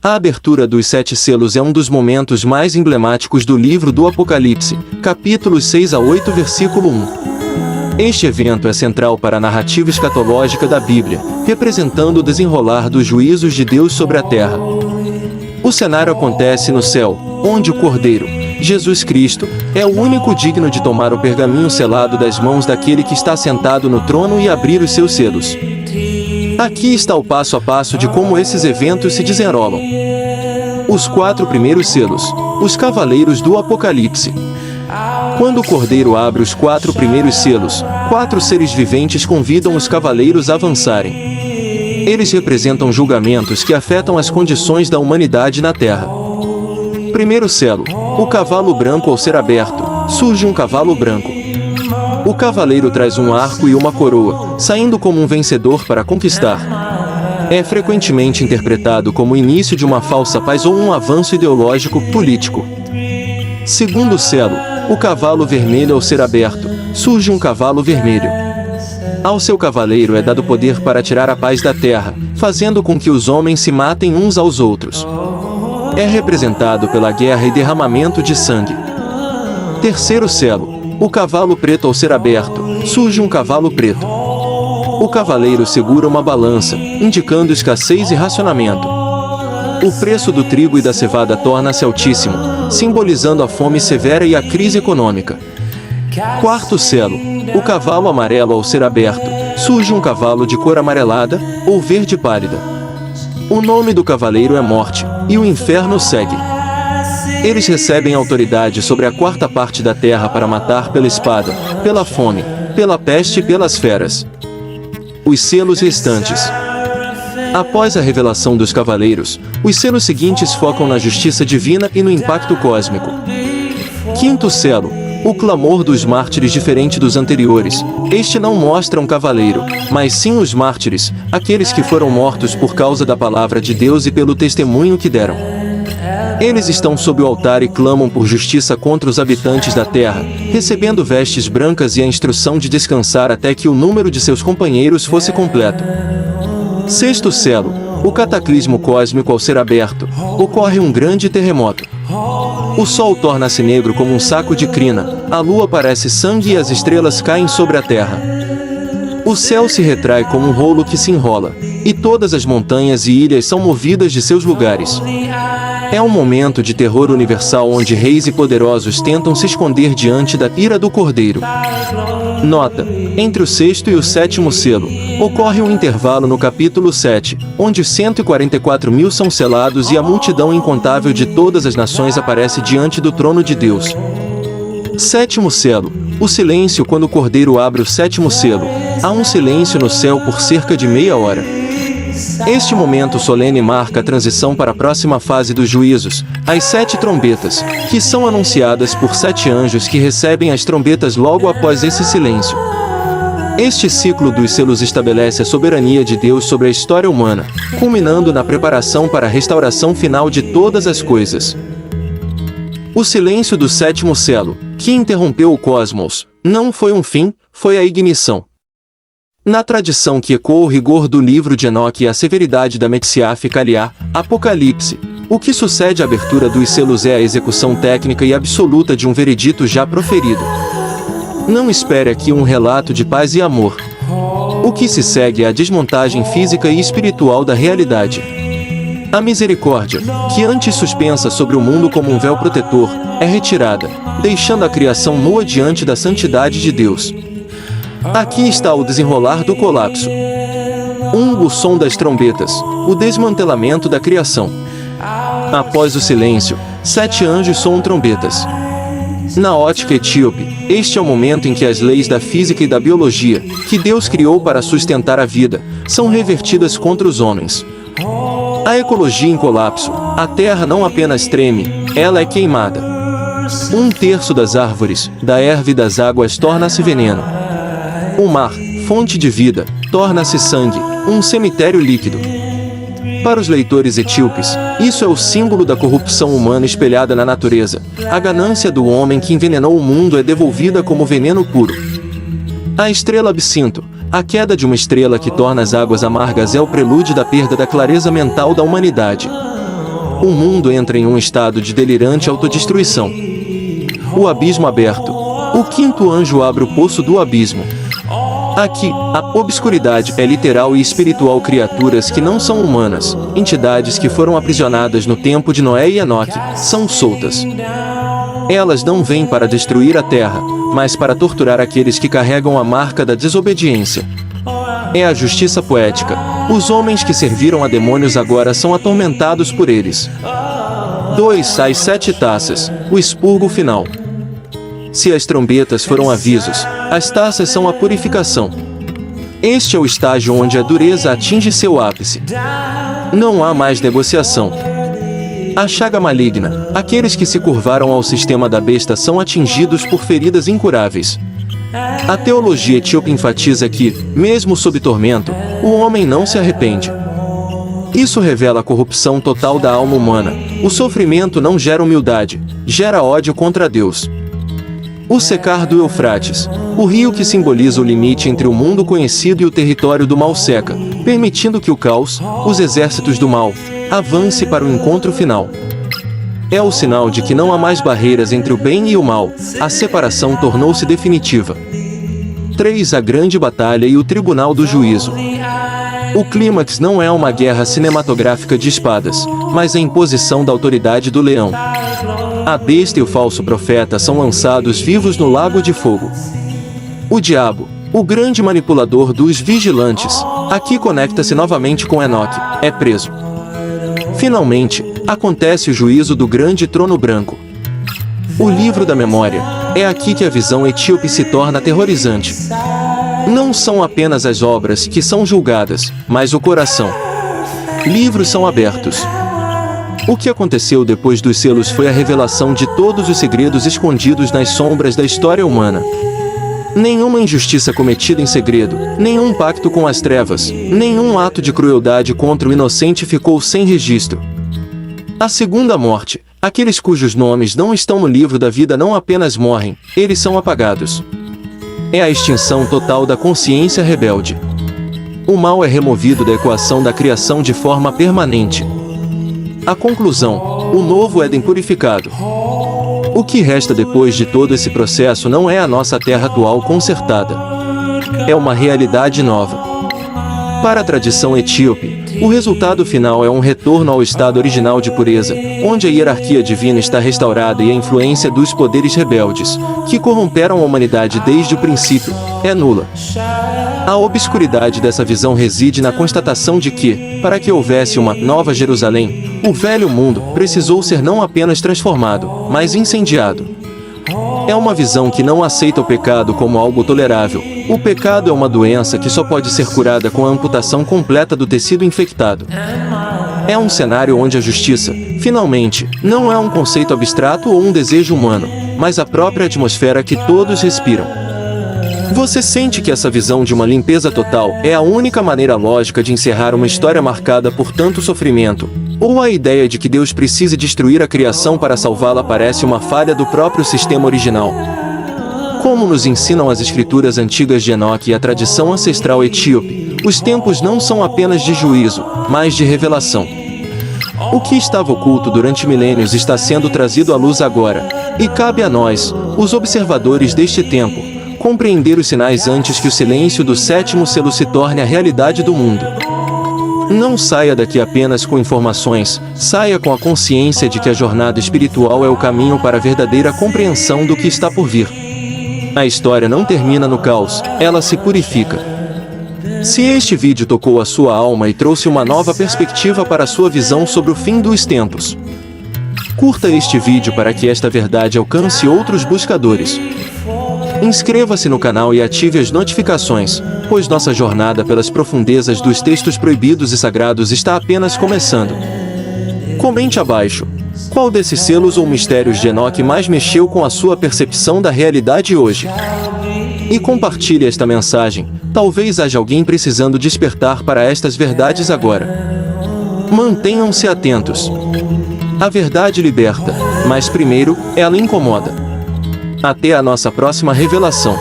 A abertura dos 7 selos é um dos momentos mais emblemáticos do livro do Apocalipse, capítulos 6 a 8, versículo 1. Este evento é central para a narrativa escatológica da Bíblia, representando o desenrolar dos juízos de Deus sobre a terra. O cenário acontece no céu, onde o Cordeiro, Jesus Cristo, é o único digno de tomar o pergaminho selado das mãos daquele que está sentado no trono e abrir os seus selos. Aqui está o passo a passo de como esses eventos se desenrolam. Os 4 primeiros selos, os cavaleiros do Apocalipse. Quando o Cordeiro abre os 4 primeiros selos, 4 seres viventes convidam os cavaleiros a avançarem. Eles representam julgamentos que afetam as condições da humanidade na Terra. Primeiro selo, o cavalo branco ao ser aberto, surge um cavalo branco. O cavaleiro traz um arco e uma coroa, saindo como um vencedor para conquistar. É frequentemente interpretado como o início de uma falsa paz ou um avanço ideológico político. Segundo selo, o cavalo vermelho ao ser aberto, surge um cavalo vermelho. Ao seu cavaleiro é dado poder para tirar a paz da terra, fazendo com que os homens se matem uns aos outros. É representado pela guerra e derramamento de sangue. Terceiro selo, o cavalo preto ao ser aberto, surge um cavalo preto. O cavaleiro segura uma balança, indicando escassez e racionamento. O preço do trigo e da cevada torna-se altíssimo, simbolizando a fome severa e a crise econômica. Quarto selo, o cavalo amarelo ao ser aberto, surge um cavalo de cor amarelada, ou verde pálida. O nome do cavaleiro é Morte, e o inferno segue. Eles recebem autoridade sobre a 4ª parte da terra para matar pela espada, pela fome, pela peste e pelas feras. Os selos restantes. Após a revelação dos cavaleiros, os selos seguintes focam na justiça divina e no impacto cósmico. Quinto selo, o clamor dos mártires diferente dos anteriores. Este não mostra um cavaleiro, mas sim os mártires, aqueles que foram mortos por causa da palavra de Deus e pelo testemunho que deram. Eles estão sob o altar e clamam por justiça contra os habitantes da terra, recebendo vestes brancas e a instrução de descansar até que o número de seus companheiros fosse completo. Sexto selo, o cataclismo cósmico ao ser aberto, ocorre um grande terremoto. O sol torna-se negro como um saco de crina, a lua parece sangue e as estrelas caem sobre a terra. O céu se retrai como um rolo que se enrola, e todas as montanhas e ilhas são movidas de seus lugares. É um momento de terror universal onde reis e poderosos tentam se esconder diante da ira do Cordeiro. Nota: entre o 6º e o 7º selo, ocorre um intervalo no capítulo 7, onde 144 mil são selados e a multidão incontável de todas as nações aparece diante do trono de Deus. 7º selo, o silêncio. Quando o Cordeiro abre o 7º selo, há um silêncio no céu por cerca de meia hora. Este momento solene marca a transição para a próxima fase dos juízos, as 7 trombetas, que são anunciadas por 7 anjos que recebem as trombetas logo após esse silêncio. Este ciclo dos selos estabelece a soberania de Deus sobre a história humana, culminando na preparação para a restauração final de todas as coisas. O silêncio do 7º selo, que interrompeu o cosmos, não foi um fim, foi a ignição. Na tradição que ecoa o rigor do livro de Enoque e a severidade da Metsiaf Kaliá, Apocalipse, o que sucede à abertura dos selos é a execução técnica e absoluta de um veredito já proferido. Não espere aqui um relato de paz e amor. O que se segue é a desmontagem física e espiritual da realidade. A misericórdia, que antes suspensa sobre o mundo como um véu protetor, é retirada, deixando a criação nua diante da santidade de Deus. Aqui está o desenrolar do colapso. O som das trombetas, o desmantelamento da criação. Após o silêncio, 7 anjos soam trombetas. Na ótica etíope, este é o momento em que as leis da física e da biologia, que Deus criou para sustentar a vida, são revertidas contra os homens. A ecologia em colapso, a terra não apenas treme, ela é queimada. 1/3 das árvores, da erva e das águas torna-se veneno. O mar, fonte de vida, torna-se sangue, um cemitério líquido. Para os leitores etíopes, isso é o símbolo da corrupção humana espelhada na natureza. A ganância do homem que envenenou o mundo é devolvida como veneno puro. A estrela absinto, a queda de uma estrela que torna as águas amargas é o prelúdio da perda da clareza mental da humanidade. o mundo entra em um estado de delirante autodestruição. O abismo aberto. O quinto anjo abre o poço do abismo. Aqui, a obscuridade é literal e espiritual. Criaturas que não são humanas, entidades que foram aprisionadas no tempo de Noé e Enoque, são soltas. Elas não vêm para destruir a terra, mas para torturar aqueles que carregam a marca da desobediência. É a justiça poética. Os homens que serviram a demônios agora são atormentados por eles. 2 às 7 taças, o expurgo final. Se as trombetas foram avisos, as taças são a purificação. Este é o estágio onde a dureza atinge seu ápice. Não há mais negociação. A chaga maligna, aqueles que se curvaram ao sistema da besta são atingidos por feridas incuráveis. A teologia etíope enfatiza que, mesmo sob tormento, o homem não se arrepende. Isso revela a corrupção total da alma humana. O sofrimento não gera humildade, gera ódio contra Deus. O secar do Eufrates, o rio que simboliza o limite entre o mundo conhecido e o território do mal seca, permitindo que o caos, os exércitos do mal, avance para o encontro final. É o sinal de que não há mais barreiras entre o bem e o mal, a separação tornou-se definitiva. 3 A grande batalha e o tribunal do juízo. O clímax não é uma guerra cinematográfica de espadas, mas a imposição da autoridade do leão. A besta e o falso profeta são lançados vivos no lago de fogo. O diabo, o grande manipulador dos vigilantes, aqui conecta-se novamente com Enoque, é preso. Finalmente, acontece o juízo do grande trono branco. O livro da memória, é aqui que a visão etíope se torna aterrorizante. Não são apenas as obras que são julgadas, mas o coração. Livros são abertos. O que aconteceu depois dos selos foi a revelação de todos os segredos escondidos nas sombras da história humana. Nenhuma injustiça cometida em segredo, nenhum pacto com as trevas, nenhum ato de crueldade contra o inocente ficou sem registro. A segunda morte, aqueles cujos nomes não estão no livro da vida não apenas morrem, eles são apagados. É a extinção total da consciência rebelde. O mal é removido da equação da criação de forma permanente. A conclusão, o novo Éden purificado. O que resta depois de todo esse processo não é a nossa terra atual consertada. É uma realidade nova. Para a tradição etíope, o resultado final é um retorno ao estado original de pureza, onde a hierarquia divina está restaurada e a influência dos poderes rebeldes, que corromperam a humanidade desde o princípio, é nula. A obscuridade dessa visão reside na constatação de que, para que houvesse uma Nova Jerusalém, o velho mundo precisou ser não apenas transformado, mas incendiado. É uma visão que não aceita o pecado como algo tolerável. O pecado é uma doença que só pode ser curada com a amputação completa do tecido infectado. É um cenário onde a justiça, finalmente, não é um conceito abstrato ou um desejo humano, mas a própria atmosfera que todos respiram. Você sente que essa visão de uma limpeza total é a única maneira lógica de encerrar uma história marcada por tanto sofrimento? Ou a ideia de que Deus precise destruir a criação para salvá-la parece uma falha do próprio sistema original? Como nos ensinam as escrituras antigas de Enoque e a tradição ancestral etíope, os tempos não são apenas de juízo, mas de revelação. O que estava oculto durante milênios está sendo trazido à luz agora, e cabe a nós, os observadores deste tempo, compreender os sinais antes que o silêncio do sétimo selo se torne a realidade do mundo. Não saia daqui apenas com informações, saia com a consciência de que a jornada espiritual é o caminho para a verdadeira compreensão do que está por vir. A história não termina no caos, ela se purifica. Se este vídeo tocou a sua alma e trouxe uma nova perspectiva para a sua visão sobre o fim dos tempos, curta este vídeo para que esta verdade alcance outros buscadores. Inscreva-se no canal e ative as notificações, pois nossa jornada pelas profundezas dos textos proibidos e sagrados está apenas começando. Comente abaixo. Qual desses selos ou mistérios de Enoque mais mexeu com a sua percepção da realidade hoje? E compartilhe esta mensagem, talvez haja alguém precisando despertar para estas verdades agora. Mantenham-se atentos. A verdade liberta, mas primeiro, ela incomoda. Até a nossa próxima revelação.